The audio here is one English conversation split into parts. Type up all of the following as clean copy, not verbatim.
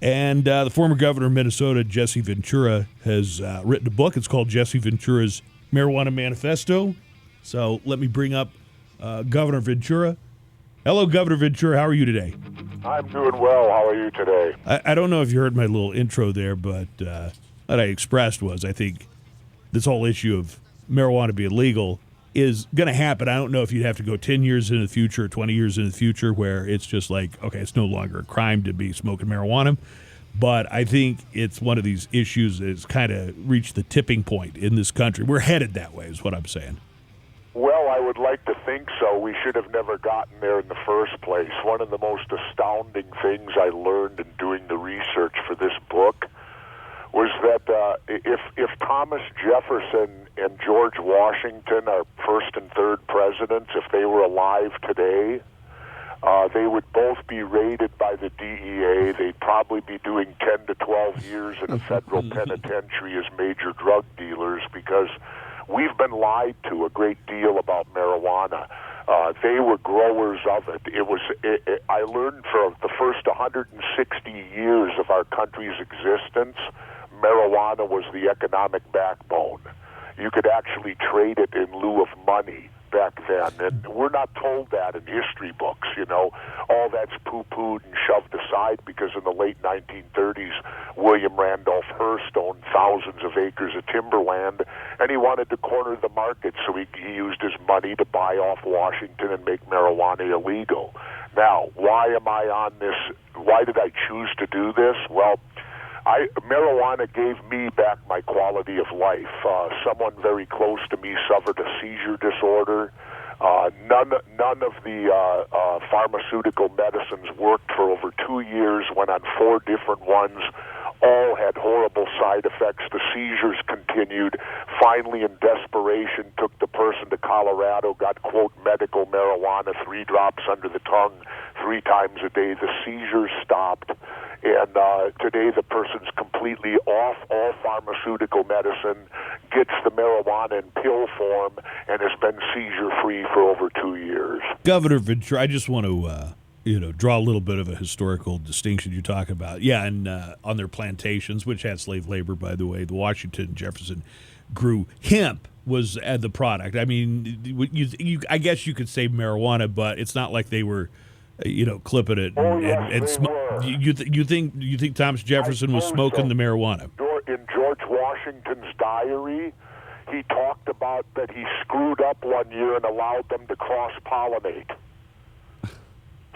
And the former governor of Minnesota, Jesse Ventura, has written a book. It's called Jesse Ventura's Marijuana Manifesto. So let me bring up Governor Ventura. Hello, Governor Ventura. How are you today? I'm doing well. How are you today? I don't know if you heard my little intro there, but what I expressed was I think this whole issue of marijuana being legal is going to happen. I don't know if you'd have to go 10 years into the future or 20 years into the future where it's just like, okay, it's no longer a crime to be smoking marijuana. But I think it's one of these issues that's kind of reached the tipping point in this country. We're headed that way is what I'm saying. Well, I would like to think so. We should have never gotten there in the first place. One of the most astounding things I learned in doing the research for this book was that if Thomas Jefferson and George Washington, our first and third presidents, if they were alive today, they would both be raided by the DEA. They'd probably be doing 10 to 12 years in a federal penitentiary as major drug dealers because we've been lied to a great deal about marijuana. They were growers of it. I learned for the first 160 years of our country's existence, marijuana was the economic backbone. You could actually trade it in lieu of money back then, and we're not told that in history books. All that's poo-pooed and shoved aside because in the late 1930s, William Randolph Hearst owned thousands of acres of timberland, and he wanted to corner the market, so he used his money to buy off Washington and make marijuana illegal. Now, why am I on this? Why did I choose to do this? Well, marijuana gave me back my quality of life. Someone very close to me suffered a seizure disorder. None of the pharmaceutical medicines worked for over 2 years, went on 4 different ones. All had horrible side effects. The seizures continued. Finally, in desperation, took the person to Colorado, got, quote, medical marijuana, 3 drops under the tongue 3 times a day. The seizures stopped. And today the person's completely off all pharmaceutical medicine, gets the marijuana in pill form, and has been seizure-free for over 2 years. Governor Ventura, I just want to draw a little bit of a historical distinction you're talking about. Yeah, and on their plantations, which had slave labor, by the way, the Washington and Jefferson grew hemp was the product. I mean, I guess you could say marijuana, but it's not like they were clipping it and you think Thomas Jefferson was smoking the marijuana? In George Washington's diary, he talked about that he screwed up one year and allowed them to cross-pollinate.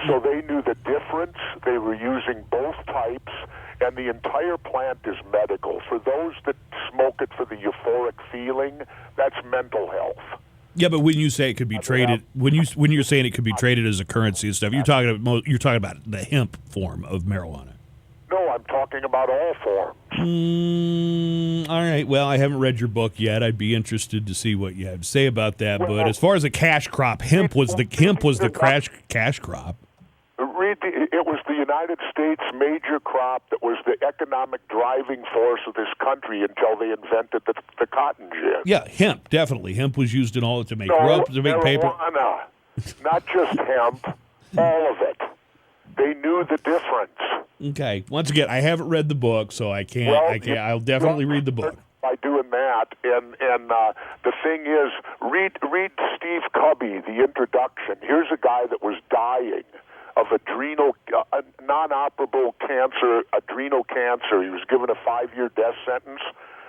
So they knew the difference. They were using both types, and the entire plant is medical. For those that smoke it for the euphoric feeling, that's mental health. Yeah, but when you say it could be traded, when you're saying it could be traded as a currency and stuff, you're talking about the hemp form of marijuana. No, I'm talking about all forms. All right. Well, I haven't read your book yet. I'd be interested to see what you have to say about that. But as far as a cash crop, hemp was the cash crop. It was the United States' major crop that was the economic driving force of this country until they invented the cotton gin. Yeah, hemp, definitely. Hemp was used in all to make rope, to make paper. Marijuana, not just hemp, all of it. They knew the difference. Okay. Once again, I haven't read the book, so I can't. I'll definitely read the book. By doing that, and the thing is, read Steve Cubby, the introduction. Here's a guy that was dying of non-operable cancer, adrenal cancer. He was given a 5-year death sentence.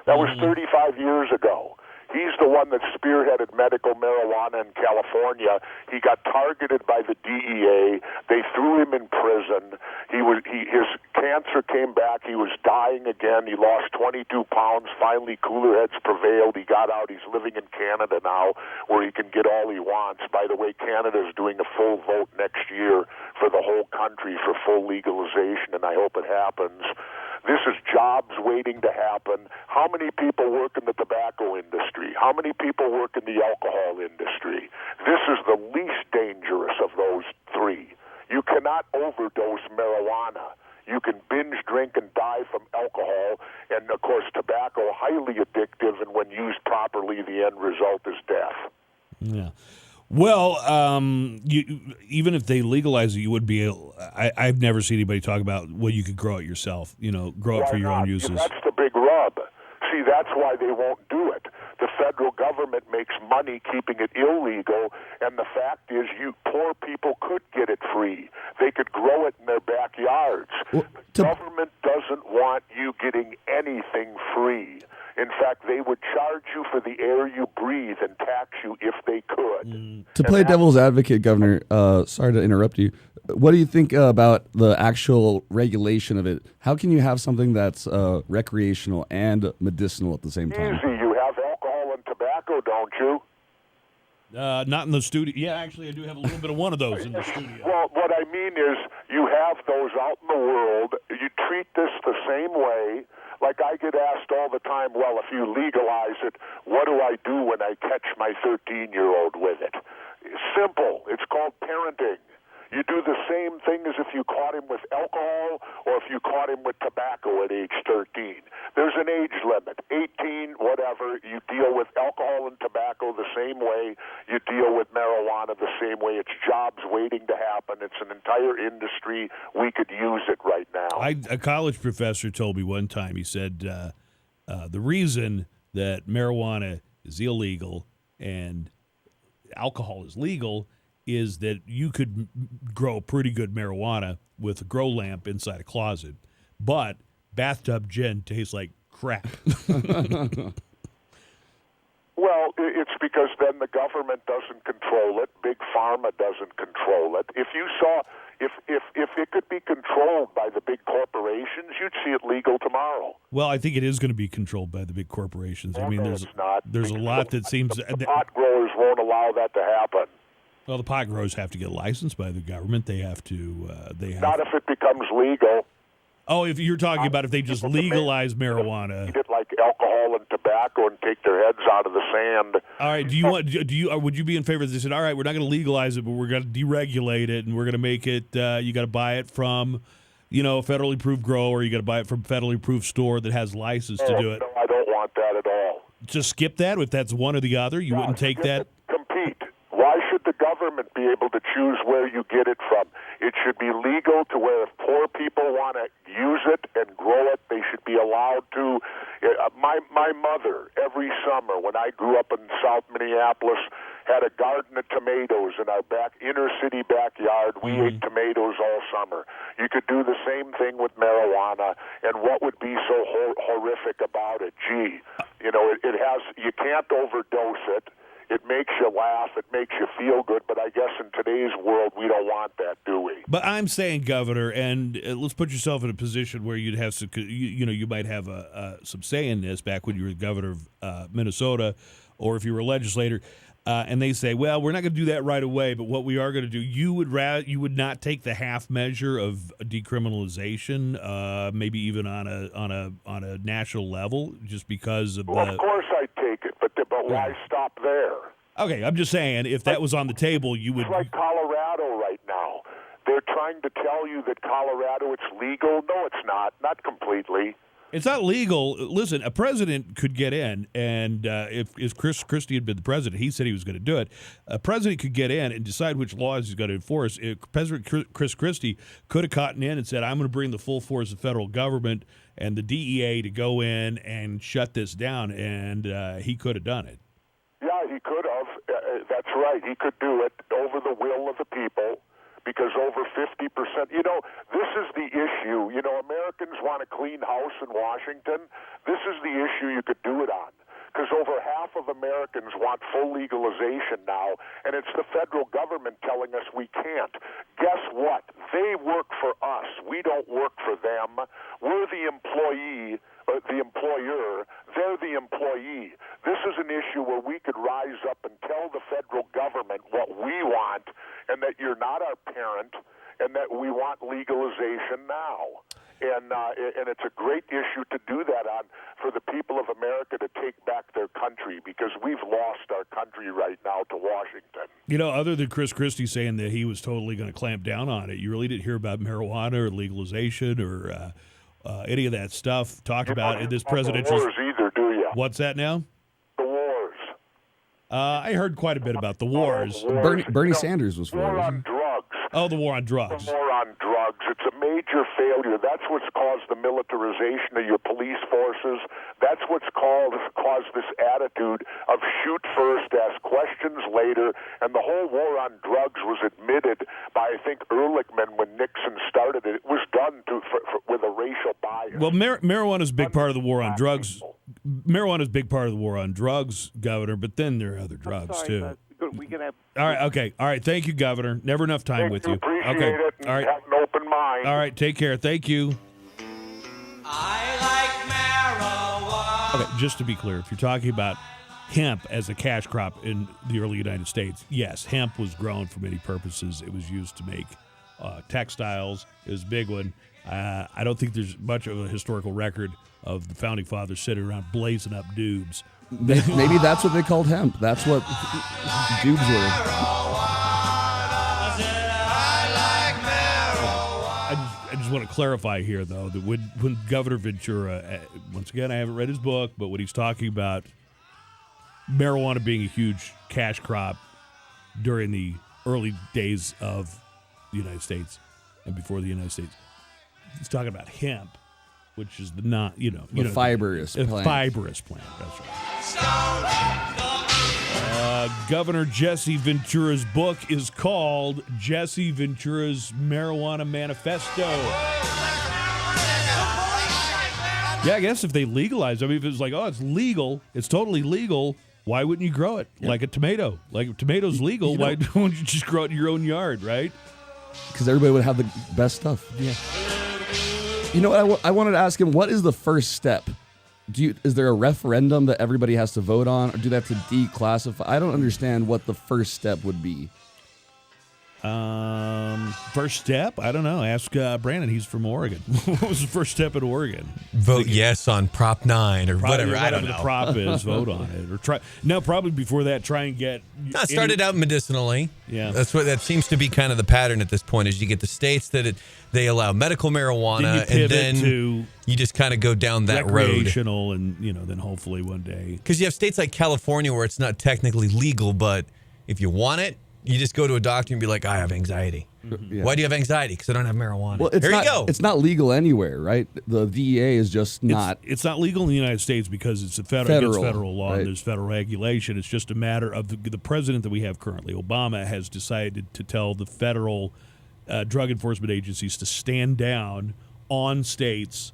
That was 35 years ago. He's the one that spearheaded medical marijuana in California. He got targeted by the DEA. They threw him in prison. His cancer came back. He was dying again. He lost 22 pounds. Finally, cooler heads prevailed. He got out. He's living in Canada now, where he can get all he wants. By the way, Canada is doing a full vote next year for the whole country for full legalization, and I hope it happens. This is jobs waiting to happen. How many people work in the tobacco industry? How many people work in the alcohol industry? This is the least dangerous of those 3. You cannot overdose marijuana. You can binge drink and die from alcohol, and of course tobacco, highly addictive, and when used properly, the end result is death. Yeah. Well, even if they legalize it, you would be able. I've never seen anybody talk about, well, you could grow it yourself. Grow it for your own uses. That's the big rub. See, that's why they won't do it. The federal government makes money keeping it illegal, and the fact is, poor people could get it free. They could grow it in their backyards. Well, the government doesn't want you getting anything free. In fact, they would charge you for the air you breathe and tax you if they could. To play devil's advocate, Governor, sorry to interrupt you. What do you think about the actual regulation of it? How can you have something that's recreational and medicinal at the same time? Easy. You have alcohol and tobacco, don't you? Not in the studio. Yeah, actually, I do have a little bit of one of those in the studio. Well, what I mean is you have those out in the world. You treat this the same way. Like I get asked all the time, well, if you legalize it, what do I do when I catch my 13-year-old with it? Simple. It's called parenting. You do the same thing as if you caught him with alcohol or if you caught him with tobacco at age 13. There's an age limit, 18, whatever. You deal with alcohol and tobacco the same way. You deal with marijuana the same way. It's jobs waiting to happen. It's an entire industry. We could use it right now. A college professor told me one time, he said, the reason that marijuana is illegal and alcohol is legal is that you could grow pretty good marijuana with a grow lamp inside a closet, but bathtub gin tastes like crap. Well, it's because then the government doesn't control it. Big Pharma doesn't control it. If you saw, if it could be controlled by the big corporations, you'd see it legal tomorrow. Well, I think it is going to be controlled by the big corporations. I mean, it's not. There's a lot that seems... The pot growers won't allow that to happen. Well, the pot growers have to get licensed by the government. They have to. Not if it becomes legal. Oh, if you're talking about if they just legalize marijuana, eat it like alcohol and tobacco and take their heads out of the sand. All right. Would you be in favor of this? They said, all right, we're not going to legalize it, but we're going to deregulate it, and we're going to make it. You got to buy it from, a federally approved grower. You got to buy it from a federally approved store that has license to do it. No, I don't want that at all. Just skip that. If that's one or the other, you wouldn't take that. Compete. Why should the government be able to choose where you get it from? It should be legal to where if poor people want to use it and grow it, they should be allowed to. My mother, every summer when I grew up in South Minneapolis, had a garden of tomatoes in our inner city backyard. We ate tomatoes all summer. You could do the same thing with marijuana, and what would be so horrific about it? Gee, it has. You can't overdose it. It makes you laugh. It makes you feel good. But I guess in today's world, we don't want that, do we? But I'm saying, Governor, and let's put yourself in a position where you'd have some, you might have some say in this back when you were the governor of Minnesota, or if you were a legislator, and they say, well, we're not going to do that right away. But what we are going to do, you would not take the half measure of decriminalization, maybe even on a national level, just because of. Well, of course I'd take it, but why stop there? Okay, I'm just saying, if that was on the table, you would. It's like Colorado right now. They're trying to tell you that Colorado, it's legal. No, it's not completely. It's not legal. Listen, a president could get in, and if Chris Christie had been the president, he said he was going to do it. A president could get in and decide which laws he's going to enforce. If President Chris Christie could have gotten in and said, I'm going to bring the full force of federal government and the DEA to go in and shut this down, and he could have done it. Yeah, he could have. That's right. He could do it over the will of the people. Because over 50%, this is the issue. Americans want a clean house in Washington. This is the issue you could do it on. Because over half of Americans want full legalization now, and it's the federal government telling us we can't. Guess what? They work for us. We don't work for them. We're the employee, the employer. They're the employee. This is an issue where we could rise up and tell the federal government what we want, and that you're not our parent, and that we want legalization now. And it's a great issue to do that on for the people of America to take back their country, because we've lost our country right now to Washington. Other than Chris Christie saying that he was totally going to clamp down on it, you really didn't hear about marijuana or legalization or any of that stuff talked about in this presidential. The wars either, do you? What's that now? The wars. I heard quite a bit about the wars. Bernie Sanders was for war it. on drugs. Oh, the war on drugs. The war on drugs. It's a major failure. That's what's caused the militarization of your police forces. That's what's caused this attitude of shoot first, ask questions later. And the whole war on drugs was admitted by, I think, Ehrlichman when Nixon started it. It was done with a racial bias. Well, marijuana is a big part of the war on drugs. Marijuana is a big part of the war on drugs, Governor, but then there are other drugs, too. We can have. All right, okay. All right, thank you, Governor. Never enough time with you. Appreciate Okay. it. And All right. have an open mind. All right, take care. Thank you. I like marijuana. Okay, just to be clear, if you're talking about hemp as a cash crop in the early United States, yes, hemp was grown for many purposes. It was used to make textiles. It was a big one. I don't think there's much of a historical record of the founding fathers sitting around blazing up dubs. Maybe that's what they called hemp. That's what dubs were. I just want to clarify here, though, that when Governor Ventura, once again, I haven't read his book, but when he's talking about marijuana being a huge cash crop during the early days of the United States and before the United States, he's talking about hemp, which is the fibrous plant. Fibrous plant, that's right. Governor Jesse Ventura's book is called Jesse Ventura's Marijuana Manifesto. Yeah, I guess if they legalize, I mean, if it's like, oh, it's legal, it's totally legal, why wouldn't you grow it? Yep. Like a tomato. Like if tomato's legal, why don't you just grow it in your own yard, right? Because everybody would have the best stuff. Yeah. You know what? I wanted to ask him, what is the first step? Is there a referendum that everybody has to vote on, or do they have to declassify? I don't understand what the first step would be. First step? I don't know. Ask Brandon. He's from Oregon. What was the first step in Oregon? Vote yes on Prop 9 or whatever. I don't know. The prop is vote on it, or try. No, probably before that, try and get. No, it started out medicinally. Yeah, that seems to be kind of the pattern at this point. Is you get the states that they allow medical marijuana, and then you just kind of go down that road. Recreational, and then hopefully one day. Because you have states like California where it's not technically legal, but if you want it, you just go to a doctor and be like, I have anxiety. Mm-hmm. Yeah. Why do you have anxiety? Because I don't have marijuana. Well, you go. It's not legal anywhere, right? The DEA is just not. It's not legal in the United States because it's federal law, right? And there's federal regulation. It's just a matter of the president that we have currently, Obama, has decided to tell the federal drug enforcement agencies to stand down on states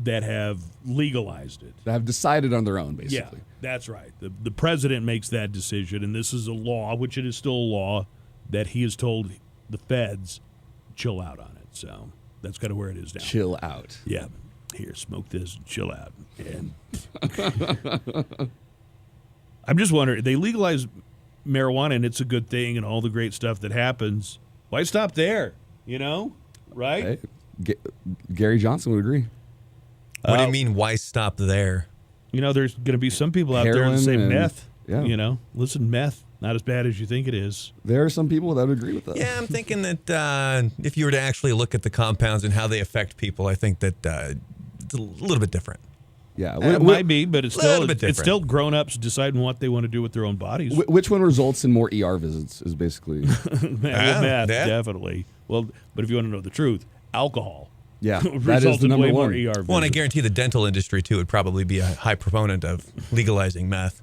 that have legalized it. That have decided on their own, basically. Yeah, that's right. The president makes that decision, and this is a law, which it is still a law, that he has told the feds, chill out on it. So that's kind of where it is now. Chill out. Yeah. Here, smoke this and chill out. And I'm just wondering, they legalize marijuana, and it's a good thing, and all the great stuff that happens. Why stop there? Right? Hey, Gary Johnson would agree. What do you mean, why stop there? There's going to be some people out there that say meth. Yeah. Listen, meth, not as bad as you think it is. There are some people that would agree with that. Yeah, I'm thinking that if you were to actually look at the compounds and how they affect people, I think that it's a little bit different. Yeah, it might be, but it's still grown-ups deciding what they want to do with their own bodies. Which one results in more ER visits is basically... Meth, definitely. Well, but if you want to know the truth, alcohol. Yeah, that is the number one. Well, and I guarantee the dental industry, too, would probably be a high proponent of legalizing meth.